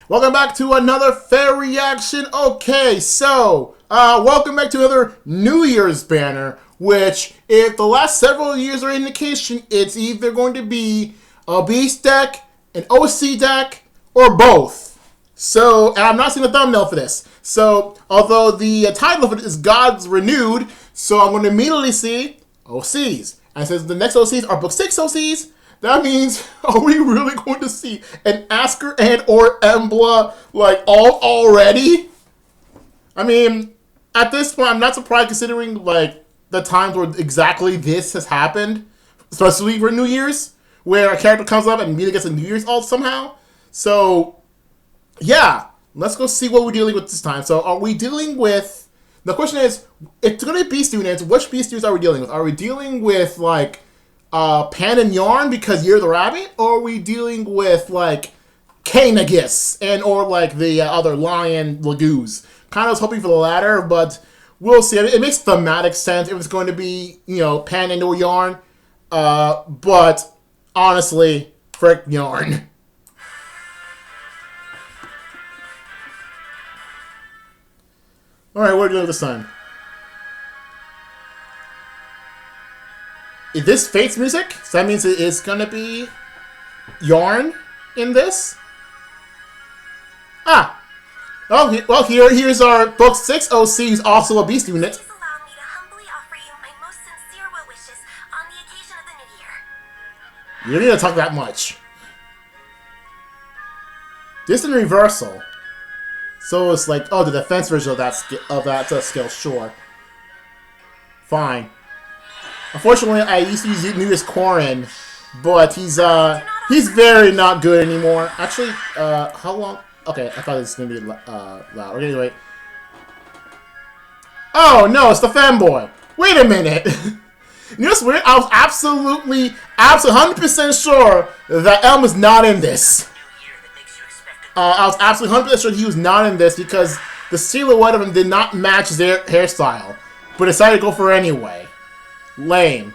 Welcome back to another fair reaction. Okay, so welcome back to another New Year's banner, which, if the last several years are indication, it's either going to be a Beast deck, an OC deck, or both. So, and I'm not seeing the thumbnail for this. So, although the title of it is Gods Renewed, so I'm going to immediately see OCs. And since the next OCs are Book 6 OCs, that means, are we really going to see an Asker and or Embla, like, already? I mean, at this point, I'm not surprised considering, like, the times where exactly this has happened, especially for New Year's, where a character comes up and immediately gets a New Year's alt somehow. So, yeah, let's go see what we're dealing with this time. So, are we dealing with, the question is, if it's going to be Beast units, which Beast units are we dealing with? Are we dealing with, like, Pan and Yarn because you're the rabbit, or are we dealing with like Kanagus and or like the other lion Lagoos? Kind of was hoping for the latter, but we'll see. I mean, it makes thematic sense if it's going to be, you know, Pan and or Yarn, but honestly, frick Yarn. All right, what are we doing this time? Is this Fate's music? So that means it is gonna be Yarn in this? Ah! Oh, well, here's our Book 6 OC, who's also a Beast unit. Please allow me to humbly offer you my most sincere well wishes on the occasion of the new year. You don't need to talk that much. Distant Reversal. So it's like, oh, the defense version of that skill, sure. Fine. Unfortunately, I used to use New Year's Corin, but he's very not good anymore. Actually, how long? Okay, I thought this was gonna be loud. Anyway. Oh no, it's the fanboy. Wait a minute. You know what's weird? I was absolutely 100% sure that Elm is not in this. I was absolutely 100% sure he was not in this because the silhouette of him did not match their hairstyle, but decided to go for it anyway. Lame.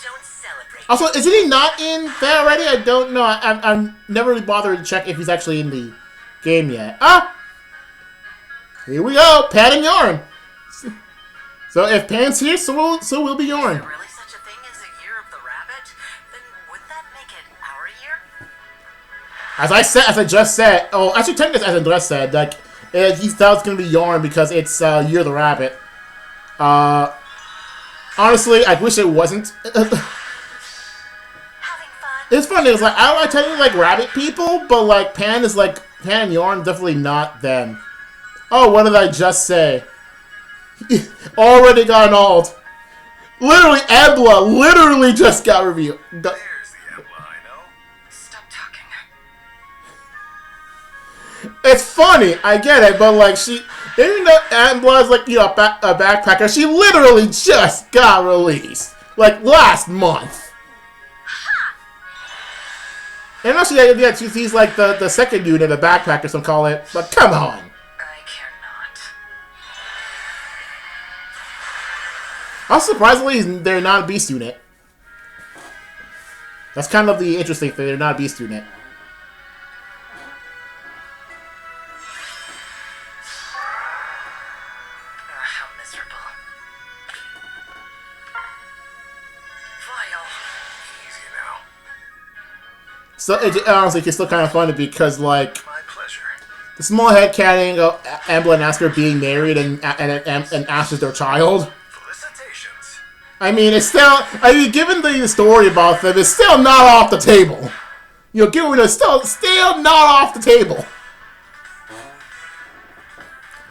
Don't celebrate. Also, isn't he not in there already? I don't know. I'm never really bothered to check if he's actually in the game yet. Ah! Here we go! Pan and Yarn! So if Pan's here, so will be Yarn. Is there really such a thing as a year of the rabbit? Then wouldn't that make it our year? As I just said, oh, actually technically as I just said, like, he thought it's gonna be Yarn because it's Year of the Rabbit. Honestly, I wish it wasn't. Having fun. It's funny, it's like, I tell you, like, rabbit people, but, like, Pan and Yarn, definitely not them. Oh, what did I just say? Already got an alt. Literally, Embla literally just got revealed. There's the Embla I know. Stop talking. It's funny, I get it, but, like, even though Embla is, like, you know, a backpacker, she literally just got released. Like, last month. And actually, yeah, she's like the second unit, a backpacker, some call it. But come on. I cannot. Also, surprisingly, they're not a beast unit. That's kind of the interesting thing. They're not a beast unit. How miserable. Vile. Easy now. So, it honestly, it's still kind of funny because, like, My pleasure. the small headcanon of Embla and Asker being married and Asher's their child. Felicitations. I mean, it's still, given the story about them, it's still not off the table. You know, given it's still not off the table.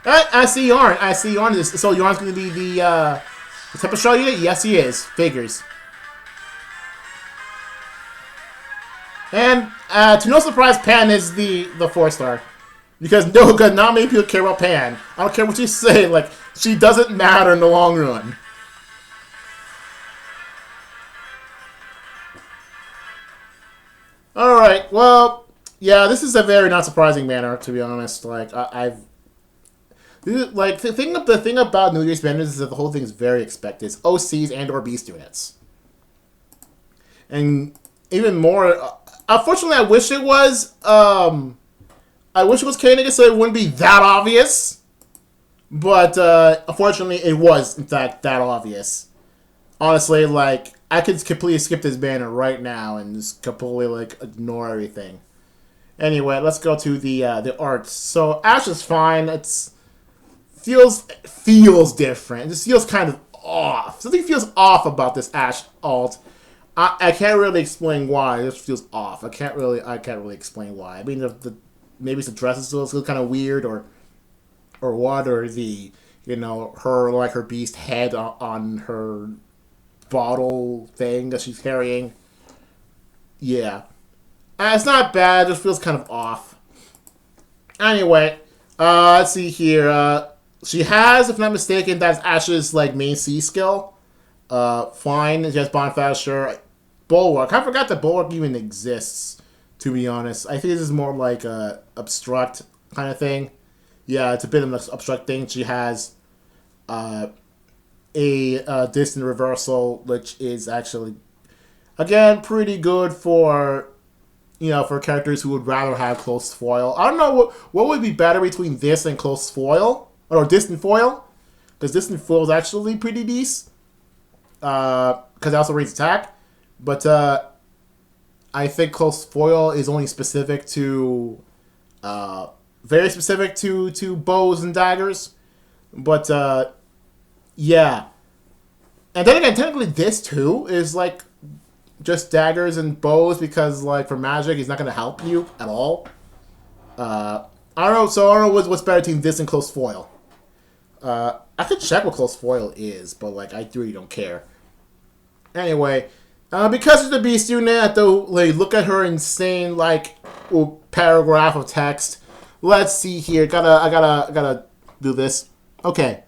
I see Yarn. So Yarn's going to be the type of shell unit? Yes, he is. Figures. And, to no surprise, Pan is the 4-star. Because not many people care about Pan. I don't care what you say, like, she doesn't matter in the long run. Alright, well, yeah, this is a very not surprising manner, to be honest. Like, the thing about New Year's banners is that the whole thing is very expected. It's OCs and or Beast units. And even more, Unfortunately, I wish it was. I wish it was Koenig so it wouldn't be that obvious. But unfortunately, it was in fact that obvious. Honestly, like I could completely skip this banner right now and just completely like ignore everything. Anyway, let's go to the art. So Ash is fine. It's feels different. It just feels kind of off. Something feels off about this Ash alt. I can't really explain why. It just feels off. I can't really explain why. I mean, maybe it's the dress is still kind of weird, or what, or the her beast head on her bottle thing that she's carrying. Yeah, it's not bad. It just feels kind of off. Anyway, let's see here. She has, if not mistaken, that's Ash's like main C skill. Fine. She has Bonfire, sure. Bulwark. I forgot that Bulwark even exists, to be honest. I think this is more like a obstruct kind of thing. Yeah, it's a bit of an obstruct thing. She has a distant reversal, which is actually, again, pretty good for, for characters who would rather have close foil. I don't know what would be better between this and close foil, or distant foil, because distant foil is actually pretty decent. Because it also raises attack. But I think close foil is only specific to, very specific to bows and daggers. But yeah. And then again, technically this too is like just daggers and bows, because like for magic, it's not going to help you at all. I don't know. So I don't know what's better between this and close foil. I could check what close foil is, but like I really don't care. Anyway, because it's the beast unit, I have to like, look at her insane like paragraph of text. Let's see here. I gotta do this. Okay.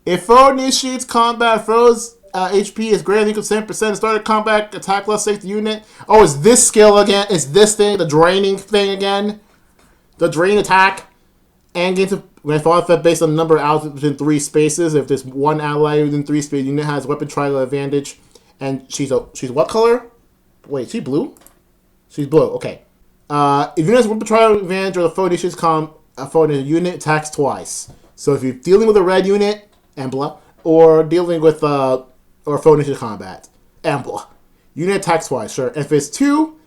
If foe initiates combat, foe's HP is greater than equal to 7%. Started combat, attack less safe the unit. Oh, is this skill again? Is this thing the draining thing again? The drain attack and gains when fall effect based on the number of allies within 3 spaces. If there's one ally within 3 spaces, the unit has weapon triangle advantage. And she's what color? Wait, she blue? She's blue. Okay. If unit has weapon triangle advantage or the foe initiates the unit attacks twice. So if you're dealing with a red unit, Embla, or dealing with or foe initiated combat, Embla, unit attacks twice. Sure. If it's 2,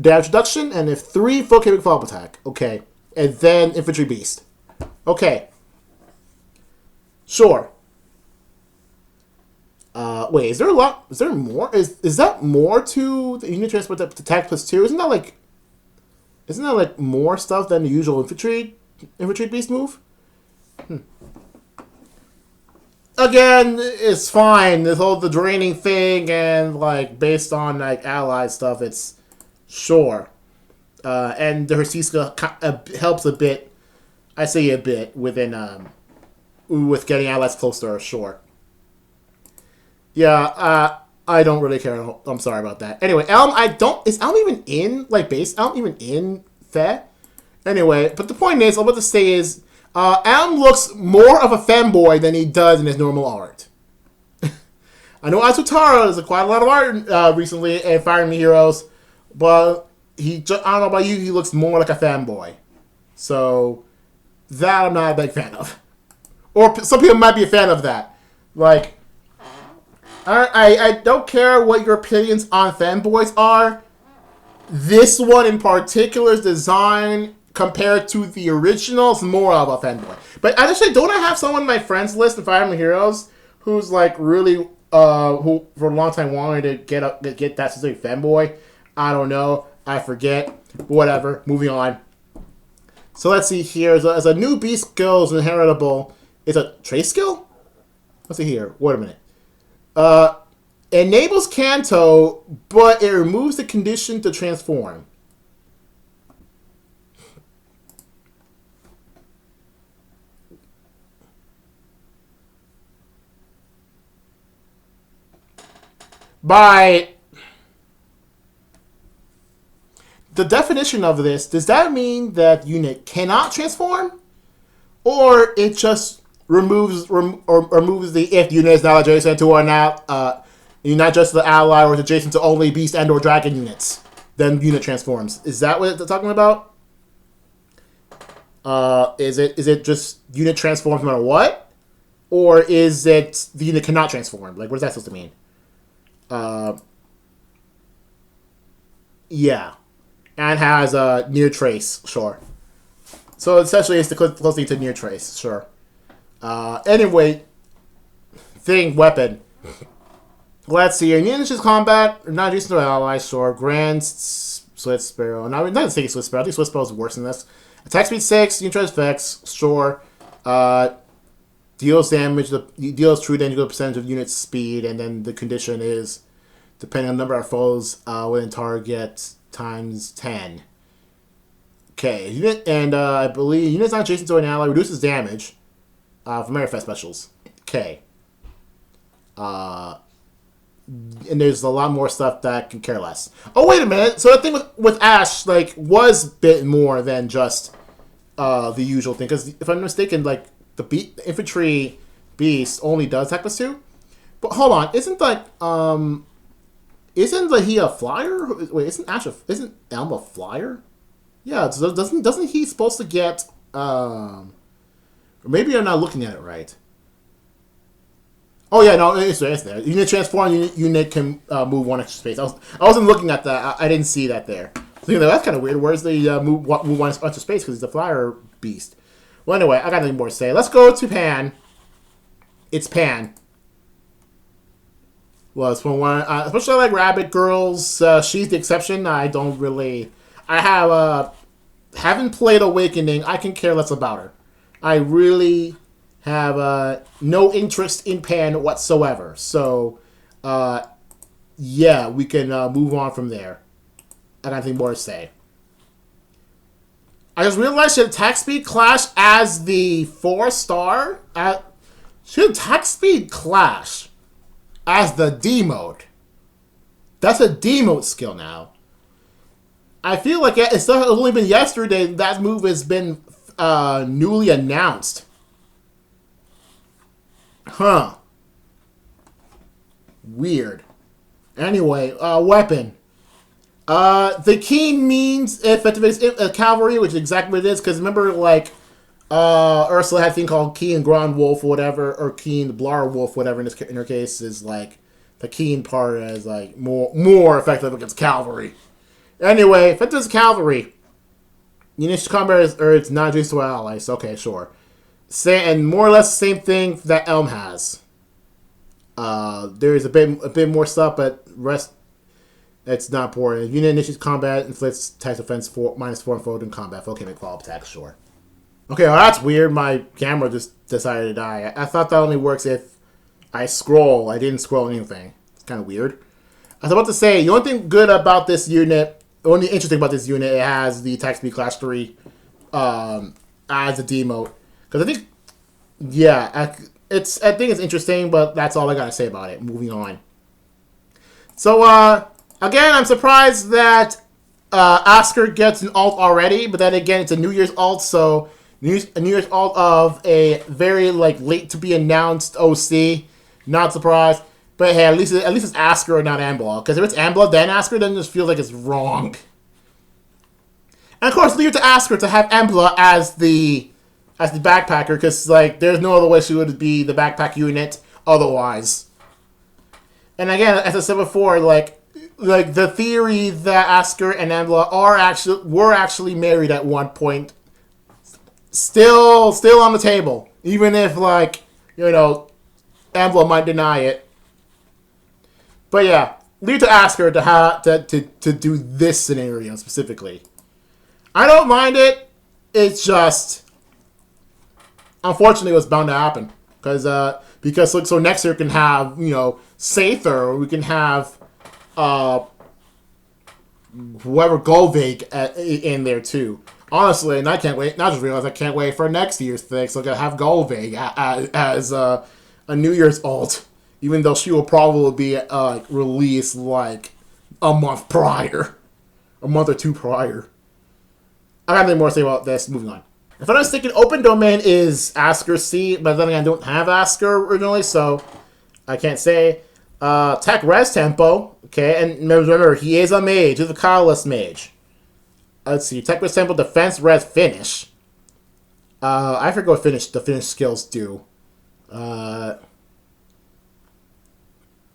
damage reduction, and if 3, foe can make follow-up attack. Okay. And then infantry beast. Okay. Sure. Wait, is there a lot? Is there more? Is that more to the unit transport attack +2? Isn't that like more stuff than the usual infantry beast move? Again, it's fine. This whole the draining thing and like based on like allied stuff, it's sure. And her C skill helps a bit. I say a bit within with getting allies close to her, sure. Yeah, I don't really care. I'm sorry about that. Anyway, Elm, is Elm even in, like, base Elm even in FEH? Anyway, but the point is, what to say is, Elm looks more of a femboy than he does in his normal art. I know Asutara has quite a lot of art recently in Fire Emblem Heroes, but I don't know about you, he looks more like a fanboy. So, that I'm not a big fan of. Or some people might be a fan of that. Like, I don't care what your opinions on fanboys are. This one in particular's design compared to the original is more of a fanboy. But actually, don't I have someone on my friends list in Fire Emblem Heroes who's like really who for a long time wanted to get that specific fanboy? I don't know. I forget. Whatever. Moving on. So let's see here. As a new beast skill is inheritable, it's a trace skill? Let's see here. Wait a minute. Enables Kanto, but it removes the condition to transform. By the definition of this, does that mean that unit cannot transform? Or it just removes the if unit is not adjacent to or not, you're not just the ally or is adjacent to only beast and or dragon units? then unit transforms. Is that what they're talking about? Is it just unit transforms no matter what? Or is it the unit cannot transform? Like, what is that supposed to mean? Yeah. And has a near trace, sure. So essentially it's the closest to near trace, sure. Anyway, weapon. Let's see here. Ninja's combat, not used to allies, sure. Grand Swift Sparrow. No, not thinking Swift Sparrow. I think Swift Sparrow is worse than this. Attack speed 6, neutral effects, sure. Deals damage, deals true damage to a percentage of unit speed, and then the condition is depending on the number of foes within target times 10. Okay, unit, and I believe units not adjacent to an ally reduces damage from merit effect specials. Okay. And there's a lot more stuff that can care less. Oh, wait a minute. So the thing with Ash, like, was a bit more than just the usual thing. Because if I'm mistaken, like, the infantry beast only does attack plus 2. But hold on, isn't he a flyer? Wait, isn't Elm a flyer? Yeah, so doesn't he supposed to get or maybe I'm not looking at it right. Oh yeah, no, it's there. Unit transform unit can move 1 extra space. I wasn't looking at that. I didn't see that there. So, that's kind of weird. Where's the move 1 extra space? Because it's a flyer beast. Well, anyway, I got nothing more to say. Let's go to Pan. It's Pan. Well, it's one. Especially like Rabbit Girls. She's the exception. I don't really. I haven't played Awakening. I can care less about her. I really have no interest in Pan whatsoever. So, yeah, we can move on from there. I got nothing more to say. I just realized she had attack speed clash as the 4-star. She had attack speed clash as the D mode. That's a D mode skill now. I feel like it's only been yesterday that move has been newly announced. Huh. Weird. Anyway, weapon. The keen means effective cavalry, which is exactly what it is. Because remember, like, Ursula had a thing called Keen Grand Wolf or whatever, or Keen Blar Wolf, whatever. In her case, is like the keen part is like more effective against cavalry. Anyway, effective as cavalry. Unit combat it's not adjacent to allies. Okay, sure. And more or less the same thing that Elm has. There's a bit more stuff, but rest. It's not important. Unit initiates combat, inflicts attacks defense -4 on foe in combat. Okay, make follow-up attacks, sure. Okay, well that's weird. My camera just decided to die. I thought that only works if I scroll. I didn't scroll anything. It's kind of weird. I was about to say, the only thing good about this unit, the only interesting about this unit, it has the attack speed class 3 as a D mode. Because I think, yeah, I think it's interesting, but that's all I gotta say about it. Moving on. So, again, I'm surprised that Oscar gets an alt already, but then again, it's a New Year's alt, so a New Year's alt of a very late to be announced OC. Not surprised, but hey, at least it's Oscar and not Ambla. Because if it's Ambla then Oscar, then it just feels like it's wrong. And of course, leave it to Oscar to have Ambla as the backpacker, because there's no other way she would be the backpack unit otherwise. And again, as I said before, the theory that Oscar and Ambla were actually married at one point, still on the table, even if Ambla might deny it. But yeah, leave to Oscar to do this scenario specifically. I don't mind it. It's just, unfortunately, it was bound to happen because so next year we can have Sather, or we can have whoever Golvig in there too. Honestly, and I can't wait. Now I just realized I can't wait for next year's thing. So I'm gonna have Golvig as a New Year's alt, even though she will probably be released a month or 2 prior. I got nothing more to say about this. Moving on. If I'm not mistaken, Open Domain is Oscar C, but then I don't have Oscar originally, so I can't say. Attack res tempo, Okay, and remember, he is a mage. He's a colorless mage. Let's see. Technical sample defense, res, finish. I forget what the finish skills do.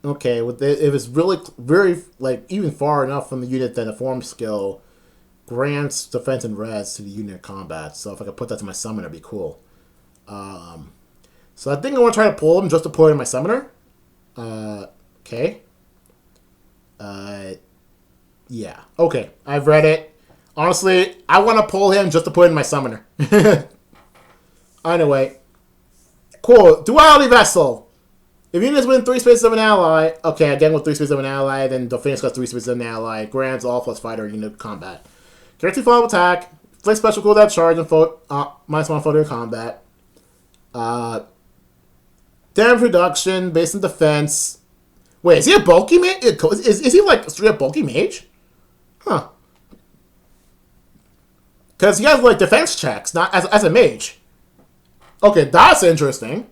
Okay, if it's really very like even far enough from the unit, then the form skill grants defense and res to the unit in combat. So if I could put that to my summoner, it'd be cool. So I think I want to try to pull him just to put it in my summoner. Okay. Yeah. Okay, I've read it. Honestly, I want to pull him just to put in my summoner. Anyway. Cool. Duality Vessel. If units within 3 spaces of an ally, okay, again with 3 spaces of an ally, then the finish costs 3 spaces of an ally, grants all plus fighter unit combat. Guaranteed follow attack, inflict special cooldown charge, and -1 photo in combat. Damage reduction based on defense. Wait, is he a bulky mage? Is he like straight up bulky mage? Huh. Because he has like defense checks, not as a mage. Okay, that's interesting.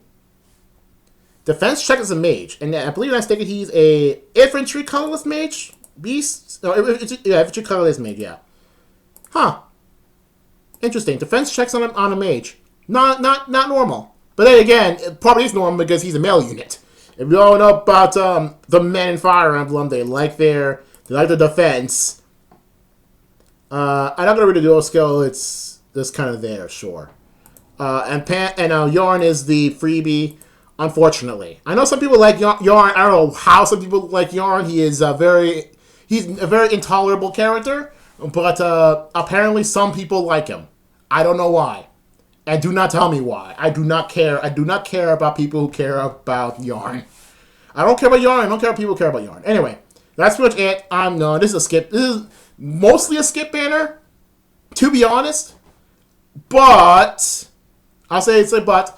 Defense check as a mage, and I believe I'm mistaken, he's a infantry colorless mage beast. No, infantry colorless mage. Yeah. Huh. Interesting. Defense checks on a mage. Not normal. But then again, it probably is normal because he's a male unit. If you all know about the men in Fire Emblem, they like the defense. I'm not gonna read the dual skill. It's just kind of there, sure. And Yarn is the freebie. Unfortunately, I know some people like Yarn. I don't know how some people like Yarn. He's a very intolerable character, but apparently some people like him. I don't know why. And do not tell me why. I do not care. I do not care about people who care about Yarn. I don't care about Yarn. I don't care about people who care about Yarn. Anyway, that's pretty much it. This is a skip. This is mostly a skip banner, to be honest. But I'll say it's a but.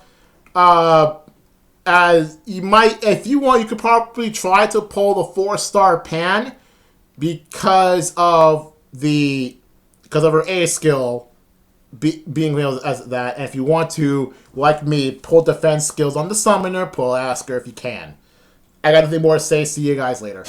As you might, if you want, you could probably try to pull the 4-star Pan because of her A skill being able as that. And if you want to, like me, pull defense skills on the summoner, pull Asker if you can. I got nothing more to say. See you guys later.